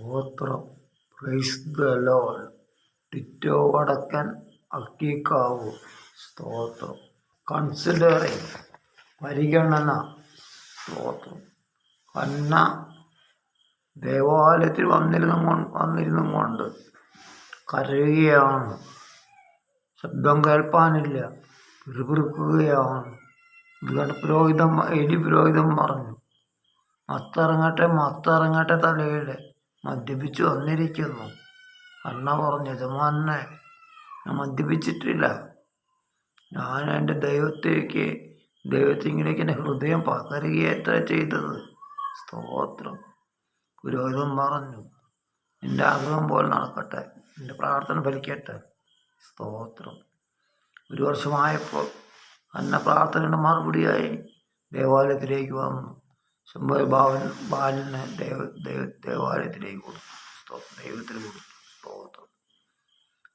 സ്തോത്രം. Praise the Lord. Tito വടക്കൻ അക്കിക്കാവ്. സ്തോത്രം. കൺസിഡറിങ്, പരിഗണന. സ്തോത്രം. ഹന്ന ദേവാലയത്തിൽ വന്നിരുന്നും കൊണ്ട് കരയുകയാണ്. ശബ്ദം കേൾപ്പാനില്ല, പിറുപിറുക്കുകയാണ്. ഇത് കണ്ട് എലി പുരോഹിതൻ പറഞ്ഞു, മത്തിറങ്ങട്ടെ തലയിൽ, മദ്യപിച്ചു വന്നിരിക്കുന്നു. അണ്ണ പറഞ്ഞു, യജമാനെ, ഞാൻ മദ്യപിച്ചിട്ടില്ല. ഞാൻ എൻ്റെ ദൈവത്തിങ്കിലേക്ക് എൻ്റെ ഹൃദയം പകരുകയത്ര ചെയ്തത്. സ്തോത്രം. പുരോഹിതൻ പറഞ്ഞു, നിന്റെ ആഗ്രഹം പോലെ നടക്കട്ടെ, നിന്റെ പ്രാർത്ഥന ഫലിക്കട്ടെ. സ്തോത്രം. 1 വർഷമായപ്പോൾ അന്ന പ്രാർത്ഥനയുടെ മറുപടിയായി ദേവാലയത്തിലേക്ക് വന്നു. ശംഭുവ ബാലന് ദേവാലയത്തിലേക്ക് കൊടുത്തു. ദൈവത്തിന് കൊടുത്തു. സ്തോത്രം.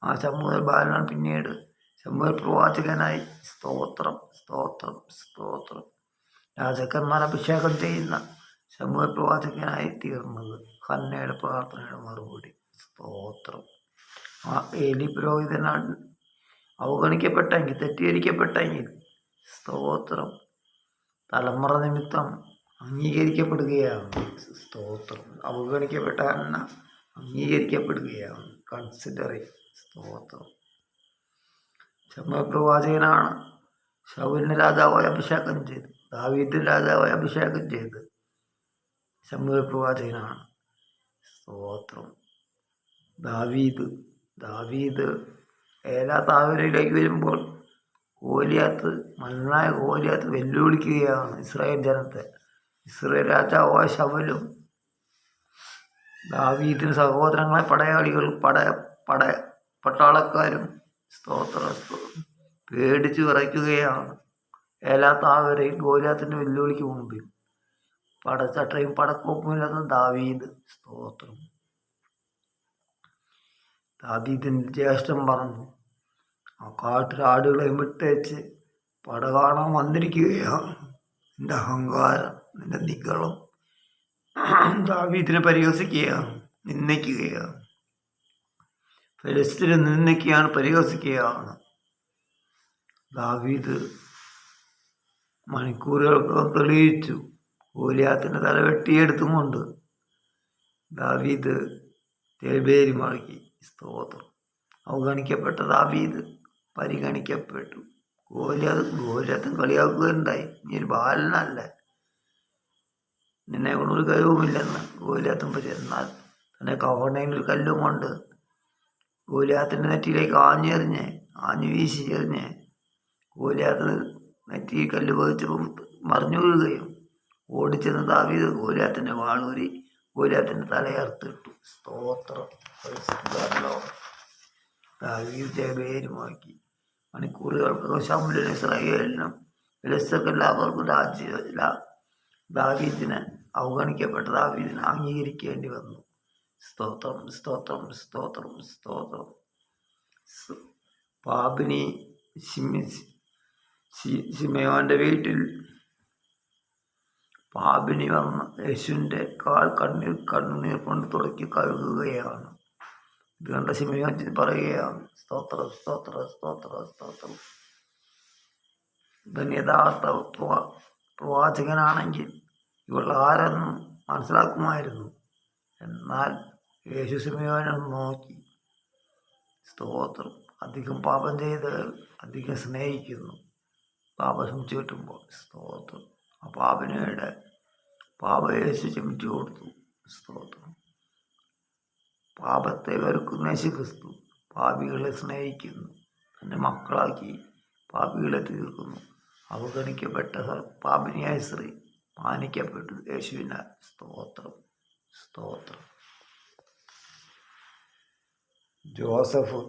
ആ ശംഭുവ ബാലനാണ് പിന്നീട് ശംഭുവ പ്രവാചകനായി. സ്തോത്രം. സ്തോത്രം. സ്തോത്രം. രാജാക്കന്മാർ അഭിഷേകം ചെയ്യുന്ന ശംഭുവ പ്രവാചകനായി തീർന്നത് ഹന്നയുടെ പ്രാർത്ഥനയുടെ മറുപടി. സ്തോത്രം. ആ ഏലി പുരോഹിതനാണ് അവഗണിക്കപ്പെട്ടെങ്കിൽ, തെറ്റിദ്ധരിക്കപ്പെട്ടെങ്കിൽ, സ്തോത്രം, തലമുറ നിമിത്തം അംഗീകരിക്കപ്പെടുകയാണ്. സ്തോത്രം. അവഗണിക്കപ്പെട്ട ഹന്ന അംഗീകരിക്കപ്പെടുകയാണ്. കൺസിഡറിങ്. സ്തോത്രം. ശംഭുവ പ്രവാചകനാണ് ശൗലിനെ രാജാവായി അഭിഷേകം ചെയ്ത്, ദാവീദിനെ രാജാവായി അഭിഷേകം ചെയ്ത് ശംഭുവ പ്രവാചകനാണ്. സ്തോത്രം. ദാവീദ് ഏലാ താഴ്വരയിലേക്ക് വരുമ്പോൾ മല്ലനായ ഗോലിയാത്ത് വെല്ലുവിളിക്കുകയാണ് ഇസ്രായേൽ ജനത്തെ. ഇസ്രായേൽ രാജാവായ ശൗലും ദാവീദിന് സഹോദരങ്ങളെ പടയാളികളും പട്ടാളക്കാരും പേടിച്ചു വിറയ്ക്കുകയാണ്. ഏലാ താഴ്വരയിൽ ഗോലിയാത്തിൻ്റെ വെല്ലുവിളിക്ക് മുമ്പിൽ പടച്ചട്ടയും പടക്കോപ്പുമില്ലാത്ത ദാവീദ്. സ്തോത്രം. ദാവീദിൻ്റെ ജ്യേഷ്ഠൻ പറഞ്ഞു, ആ കാട്ടിൽ ആടുകളെയും വിട്ടേച്ച് പട കാണാൻ വന്നിരിക്കുകയാണ്. നിന്റെ അഹങ്കാരം, നിന്റെ നിഗളം ദാവീദിനെ പരിഹസിക്കുകയാണ്, നിന്ദിക്കുകയാണ്. ഫെലിസ്ത്യരെ നിന്ദിക്കുകയാണ്, പരിഹസിക്കുകയാണ്. ദാവീദ് മണിക്കൂറുകൾക്കകം തെളിയിച്ചു. ഗോലിയാത്തിൻ്റെ തല വെട്ടിയെടുത്തുകൊണ്ട് ദാവീദ് തേബേരി മടക്കി. സ്തോത്രം. അവഗണിക്കപ്പെട്ട ദാവീദ് പരിഗണിക്കപ്പെട്ടു. ഗോലിയാത്തും കളിയാക്കുകയുണ്ടായി, നീ ഒരു ബാലനല്ല, നിന്നെ കൊണ്ടൊരു കഴിവുമില്ലെന്ന് ഗോലിയാത്തും എന്നാൽ തന്നെ കവണയിൽ ഒരു കല്ലും കൊണ്ട് ഗോലിയാത്തിൻ്റെ നെറ്റിയിലേക്ക് ആഞ്ഞു വീശി എറിഞ്ഞ് ഗോലിയാത്ത് നെറ്റിയിൽ കല്ല് പതിച്ച് മറിഞ്ഞു വീഴുകയും ഓടിച്ചെന്ന് ദാവീദ് ഗോലിയാത്തിൻ്റെ വാളൂരി ഗോലിയാത്തിൻ്റെ തലയർത്തിട്ടു. സ്തോത്രം. ദാവീദ് ജയഭേരിമാക്കി. മണിക്കൂറുകൾക്കകം ശമൂലിനും ഇസ്രായേലിനും ഫെലിസ്ത്യർക്കെല്ലാവർക്കും ദാവീദിനെ അവഗണിക്കപ്പെട്ട ദാവീദിനെ അംഗീകരിക്കേണ്ടി വന്നു. സ്തോത്രം. സ്തോത്രം. സ്തോത്രം. സ്തോത്രം. പാപിനി ശിമയോന്റെ വീട്ടിൽ പാപിനി വന്ന് യേശുവിൻ്റെ കാൽ കണ്ണുനീർ കൊണ്ട് തുടക്കി കഴുകുകയാണ്. ഇത് കണ്ട ശിമയോൻ പറയുകയാണ്, സ്തോത്രം. സ്തോത്രം. സ്തോത്രം. സ്തോത്രം. ഇവൻ യഥാർത്ഥ പ്രവാചകനാണെങ്കിൽ ഇവൾ ആരെന്നും മനസ്സിലാക്കുമായിരുന്നു. എന്നാൽ യേശു ശിമയോനെ നോക്കി. സ്തോത്രം. അധികം പാപം ചെയ്ത് അധികം സ്നേഹിക്കുന്നു. പാപം ക്ഷമിച്ചു കിട്ടുമ്പോൾ. സ്തോത്രം. ആ പാപം യേശു ക്ഷമിച്ചു കൊടുത്തു. സ്തോത്രം. പാപത്തെ വെറുക്കുന്ന യേശു ക്രിസ്തു പാപികളെ സ്നേഹിക്കുന്നു, തൻ്റെ മക്കളാക്കി പാപികളെ തീർക്കുന്നു. അവഗണിക്കപ്പെട്ട പാപിനിയായ സ്ത്രീ മാനിക്കപ്പെട്ടു യേശുവിനാൽ. സ്തോത്രം. സ്തോത്രം. ജോസഫ്,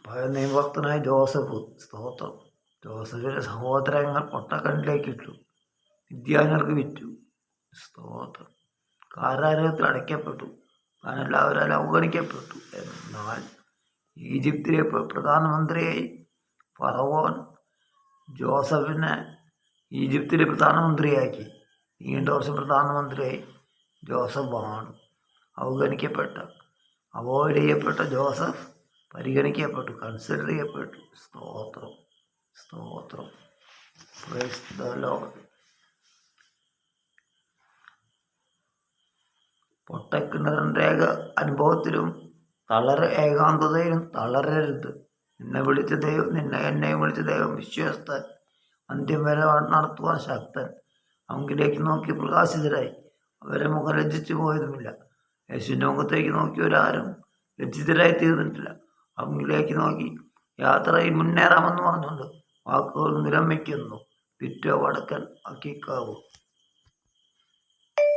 പഴയ നിയമഭക്തനായ ജോസഫ്. സ്തോത്രം. ജോസഫിൻ്റെ സഹോദരങ്ങൾ പൊട്ടക്കണ്ണിലേക്കിട്ടു, വിദ്യാനർക്ക് വിറ്റു. സ്തോത്രം. കാരാഗൃഹത്തിൽ അടയ്ക്കപ്പെട്ടു, താനെല്ലാവരും അവഗണിക്കപ്പെട്ടു. എന്നാൽ ഈജിപ്തിലെ പ്രധാനമന്ത്രിയായി ഫറവോൻ ജോസഫിനെ ഈജിപ്തിലെ പ്രധാനമന്ത്രിയാക്കി. നീണ്ട വർഷം പ്രധാനമന്ത്രിയായി ജോസഫ് ആണ്. അവഗണിക്കപ്പെട്ട അവോയ്ഡ് ചെയ്യപ്പെട്ട ജോസഫ് പരിഗണിക്കപ്പെട്ടു, കൺസിഡർ ചെയ്യപ്പെട്ടു. സ്തോത്രം, സ്തോത്രം. Praise the lord. പൊട്ടക്കിണറിൻ്റെ അനുഭവത്തിലും ഏകാന്തതയിലും തളരരുത്. എന്നെ വിളിച്ച ദൈവം വിശ്വസ്തൻ, അന്ത്യം വരെ നടത്തുവാൻ ശക്തൻ. അവങ്കിലേക്ക് നോക്കി പ്രകാശിതരായി, അവരെ മുഖം ലജ്ജിച്ചു പോയതുമില്ല. യേശുവിൻ്റെ മുഖത്തേക്ക് നോക്കിയവരാരും ലജ്ജിതരായി തീർന്നിട്ടില്ല. അവങ്കിലേക്ക് നോക്കി യാത്രയിൽ മുന്നേറാമെന്ന് പറഞ്ഞുകൊണ്ട് വാക്കുകൾ നിലം വയ്ക്കുന്നു. പിറ്റോ വടക്കൻ അക്കിക്കാവൂ.